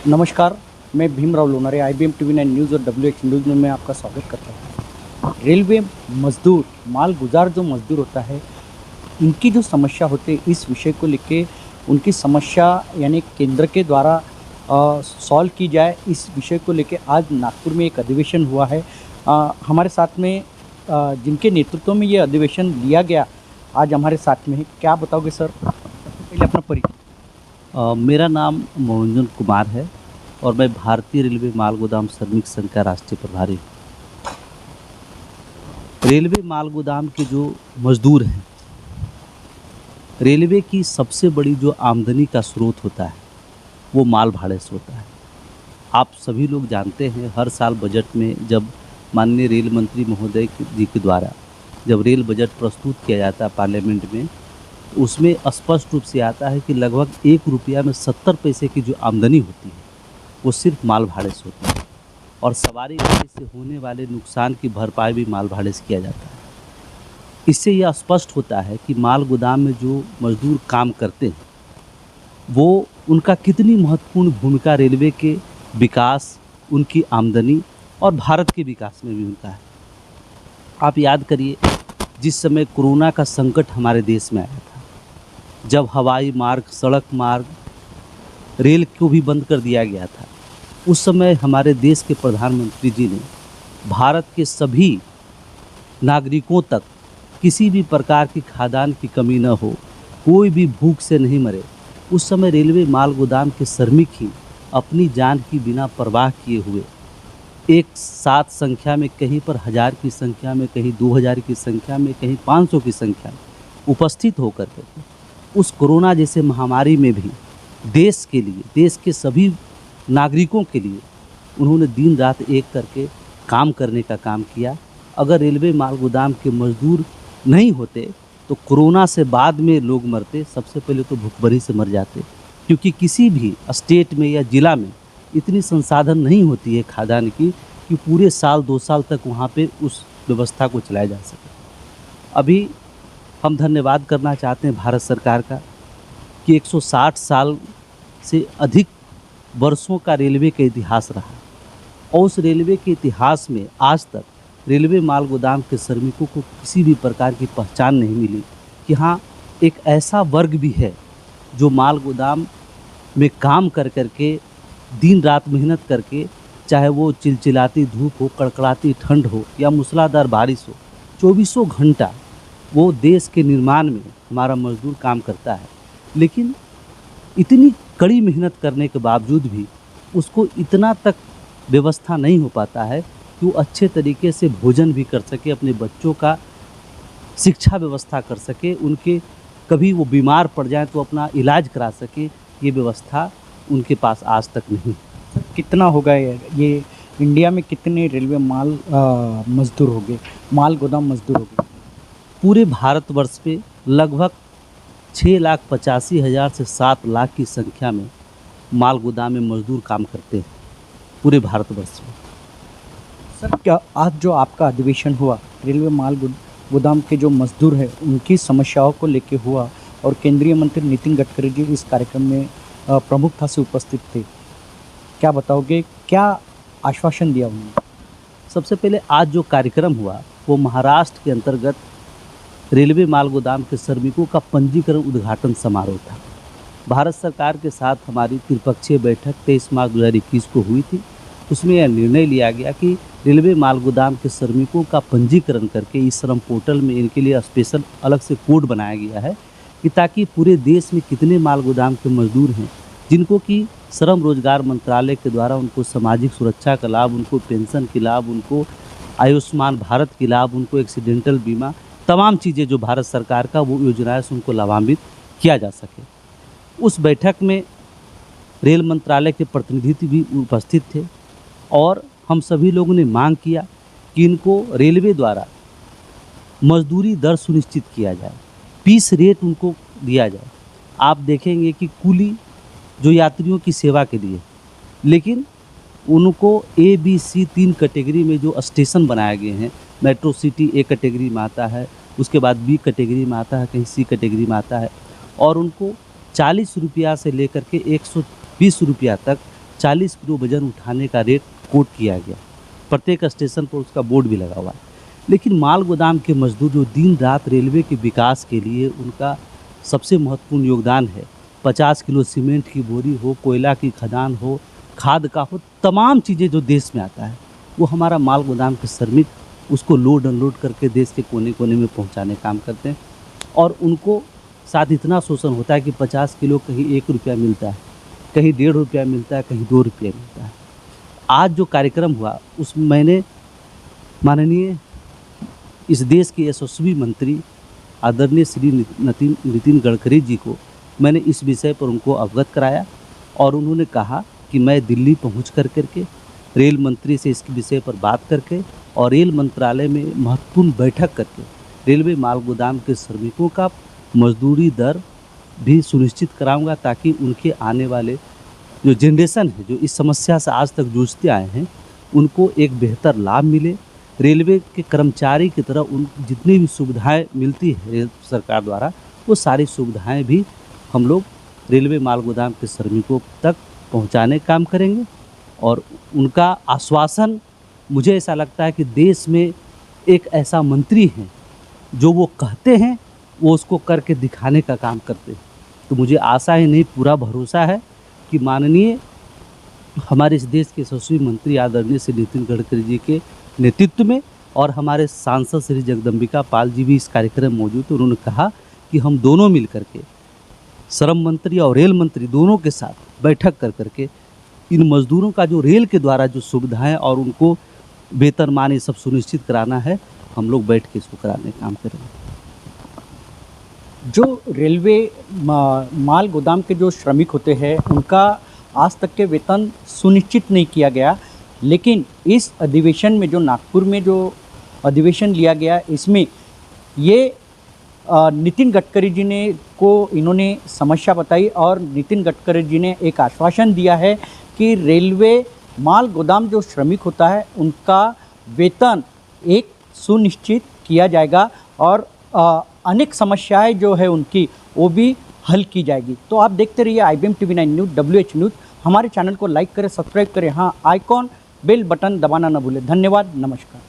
नमस्कार, मैं Bhimrao Lonare IBM TV 9 news और WH न्यूज़ में मैं आपका स्वागत करता हूँ। रेलवे मज़दूर, माल गुज़ार जो मज़दूर होता है, इनकी जो समस्या होती है, इस विषय को लेके उनकी समस्या यानी केंद्र के द्वारा सॉल्व की जाए, इस विषय को लेके आज नागपुर में एक अधिवेशन हुआ है। हमारे साथ में जिनके नेतृत्व में ये अधिवेशन लिया गया, आज हमारे साथ में है। क्या बताओगे सर? सबसे पहले अपना परिचय। मेरा नाम मनोरंजन कुमार है और मैं भारतीय रेलवे माल गोदाम श्रमिक संघ का राष्ट्रीय प्रभारी हूँ। रेलवे माल गोदाम के जो मजदूर हैं, रेलवे की सबसे बड़ी जो आमदनी का स्रोत होता है वो माल भाड़े से होता है। आप सभी लोग जानते हैं, हर साल बजट में जब माननीय रेल मंत्री महोदय जी के द्वारा जब रेल बजट प्रस्तुत किया जाता है पार्लियामेंट में, उसमें स्पष्ट रूप से आता है कि लगभग 1 रुपया में 70 पैसे की जो आमदनी होती है वो सिर्फ माल भाड़े से होती है और सवारी गाड़ी से होने वाले नुकसान की भरपाई भी माल भाड़े से किया जाता है। इससे यह स्पष्ट होता है कि माल गोदाम में जो मजदूर काम करते हैं वो उनका कितनी महत्वपूर्ण भूमिका रेलवे के विकास, उनकी आमदनी और भारत के विकास में भी उनका है। आप याद करिए, जिस समय कोरोना का संकट हमारे देश में आया था, जब हवाई मार्ग, सड़क मार्ग, रेल को भी बंद कर दिया गया था, उस समय हमारे देश के प्रधानमंत्री जी ने भारत के सभी नागरिकों तक किसी भी प्रकार की खाद्यान्न की कमी न हो, कोई भी भूख से नहीं मरे, उस समय रेलवे माल गोदाम के श्रमिक ही अपनी जान की बिना परवाह किए हुए एक साथ संख्या में, कहीं पर 1000 की संख्या में, कहीं 2000 की संख्या में, कहीं 500 की संख्या में उपस्थित होकर के उस कोरोना जैसे महामारी में भी देश के लिए, देश के सभी नागरिकों के लिए उन्होंने दिन रात एक करके काम करने का काम किया। अगर रेलवे माल गोदाम के मजदूर नहीं होते तो कोरोना से बाद में लोग मरते, सबसे पहले तो भूखमरी से मर जाते, क्योंकि किसी भी स्टेट में या ज़िला में इतनी संसाधन नहीं होती है खाद्यान्न की कि पूरे साल 2 साल तक वहाँ पे उस व्यवस्था को चलाया जा सके। अभी हम धन्यवाद करना चाहते हैं भारत सरकार का कि 160 साल से अधिक वर्षों का रेलवे का इतिहास रहा और उस रेलवे के इतिहास में आज तक रेलवे माल गोदाम के श्रमिकों को किसी भी प्रकार की पहचान नहीं मिली कि हाँ, एक ऐसा वर्ग भी है जो माल गोदाम में काम कर के दिन रात मेहनत करके, चाहे वो चिलचिलाती धूप हो, कड़कड़ाती ठंड हो या मूसलाधार बारिश हो, चौबीसों घंटा वो देश के निर्माण में हमारा मजदूर काम करता है। लेकिन इतनी कड़ी मेहनत करने के बावजूद भी उसको इतना तक व्यवस्था नहीं हो पाता है कि वो अच्छे तरीके से भोजन भी कर सके, अपने बच्चों का शिक्षा व्यवस्था कर सके, उनके कभी वो बीमार पड़ जाए तो अपना इलाज करा सके, ये व्यवस्था उनके पास आज तक नहीं। कितना होगा ये इंडिया में कितने रेलवे माल मजदूर हो गए, माल गोदाम मजदूर हो गए? पूरे भारतवर्ष पे लगभग 6,85,000 से 7 लाख की संख्या में माल गोदाम में मजदूर काम करते हैं पूरे भारतवर्ष में। सर, क्या आज जो आपका अधिवेशन हुआ, रेलवे माल गोदाम के जो मजदूर हैं उनकी समस्याओं को लेके हुआ और केंद्रीय मंत्री नितिन गडकरी जी इस कार्यक्रम में प्रमुखता से उपस्थित थे, क्या बताओगे, क्या आश्वासन दिया उन्होंने? सबसे पहले आज जो कार्यक्रम हुआ वो महाराष्ट्र के अंतर्गत रेलवे माल गोदाम के श्रमिकों का पंजीकरण उद्घाटन समारोह था। भारत सरकार के साथ हमारी त्रिपक्षीय बैठक 23 मार्च 2021 को हुई थी। उसमें यह निर्णय लिया गया कि रेलवे माल गोदाम के श्रमिकों का पंजीकरण करके इस श्रम पोर्टल में इनके लिए स्पेशल अलग से कोड बनाया गया है कि ताकि पूरे देश में कितने माल गोदाम के मजदूर हैं जिनको कि श्रम रोजगार मंत्रालय के द्वारा उनको सामाजिक सुरक्षा का लाभ, उनको पेंशन के लाभ, उनको आयुष्मान भारत के लाभ, उनको एक्सीडेंटल बीमा, तमाम चीज़ें जो भारत सरकार का वो योजनाएं से उनको लाभान्वित किया जा सके। उस बैठक में रेल मंत्रालय के प्रतिनिधि भी उपस्थित थे और हम सभी लोगों ने मांग किया कि इनको रेलवे द्वारा मजदूरी दर सुनिश्चित किया जाए, पीस रेट उनको दिया जाए। आप देखेंगे कि कुली जो यात्रियों की सेवा के लिए, लेकिन उनको ABC 3 कैटेगरी में जो स्टेशन बनाए गए हैं, मेट्रो सिटी A कैटेगरी में आता है, उसके बाद B कैटेगरी में आता है, कहीं C कैटेगरी में आता है, और उनको 40 रुपया से लेकर के 120 रुपया तक 40 किलो वजन उठाने का रेट कोट किया गया। प्रत्येक स्टेशन पर उसका बोर्ड भी लगा हुआ है। लेकिन माल गोदाम के मजदूर जो दिन रात रेलवे के विकास के लिए उनका सबसे महत्वपूर्ण योगदान है, 50 किलो सीमेंट की बोरी हो, कोयला की खदान हो, खाद का हो, तमाम चीज़ें जो देश में आता है वो हमारा माल गोदाम के श्रमिक उसको लोड अनलोड करके देश के कोने कोने में पहुंचाने काम करते हैं। और उनको साथ इतना शोषण होता है कि 50 किलो कहीं 1 रुपया मिलता है, कहीं 1.5 रुपया मिलता है, कहीं 2 रुपये मिलता है। आज जो कार्यक्रम हुआ उसमें मैंने माननीय इस देश के यशस्वी मंत्री आदरणीय श्री नितिन गडकरी जी को मैंने इस विषय पर उनको अवगत कराया और उन्होंने कहा कि मैं दिल्ली पहुंच करके रेल मंत्री से इसके विषय पर बात करके और रेल मंत्रालय में महत्वपूर्ण बैठक करके रेलवे माल गोदाम के श्रमिकों का मजदूरी दर भी सुनिश्चित कराऊंगा, ताकि उनके आने वाले जो जनरेशन है जो इस समस्या से आज तक जूझते आए हैं उनको एक बेहतर लाभ मिले। रेलवे के कर्मचारी की तरह उन जितनी भी सुविधाएं मिलती है रेल सरकार द्वारा, वो सारी सुविधाएं भी हम लोग रेलवे माल गोदाम के श्रमिकों तक पहुंचाने का काम करेंगे। और उनका आश्वासन, मुझे ऐसा लगता है कि देश में एक ऐसा मंत्री है जो वो कहते हैं वो उसको करके दिखाने का काम करते हैं। तो मुझे आशा ही नहीं, पूरा भरोसा है कि माननीय हमारे इस देश के यशस्वी मंत्री आदरणीय श्री नितिन गडकरी जी के नेतृत्व में और हमारे सांसद श्री जगदम्बिका पाल जी भी इस कार्यक्रम में मौजूद थे। उन्होंने कहा कि हम दोनों मिल करके श्रम मंत्री और रेल मंत्री दोनों के साथ बैठक कर करके इन मजदूरों का जो रेल के द्वारा जो सुविधाएं और उनको वेतनमान ये सब सुनिश्चित कराना है, हम लोग बैठ के इसको कराने का काम करेंगे। जो रेलवे माल गोदाम के जो श्रमिक होते हैं उनका आज तक के वेतन सुनिश्चित नहीं किया गया, लेकिन इस अधिवेशन में जो नागपुर में जो अधिवेशन लिया गया इसमें ये नितिन गडकरी जी ने इन्होंने समस्या बताई और नितिन गडकरी जी ने एक आश्वासन दिया है कि रेलवे माल गोदाम जो श्रमिक होता है उनका वेतन एक सुनिश्चित किया जाएगा और अनेक समस्याएं जो है उनकी वो भी हल की जाएगी। तो आप देखते रहिए IBM TV9 news WH news. हमारे चैनल को लाइक करें, सब्सक्राइब करें, हाँ आइकॉन बेल बटन दबाना न भूलें। धन्यवाद, नमस्कार।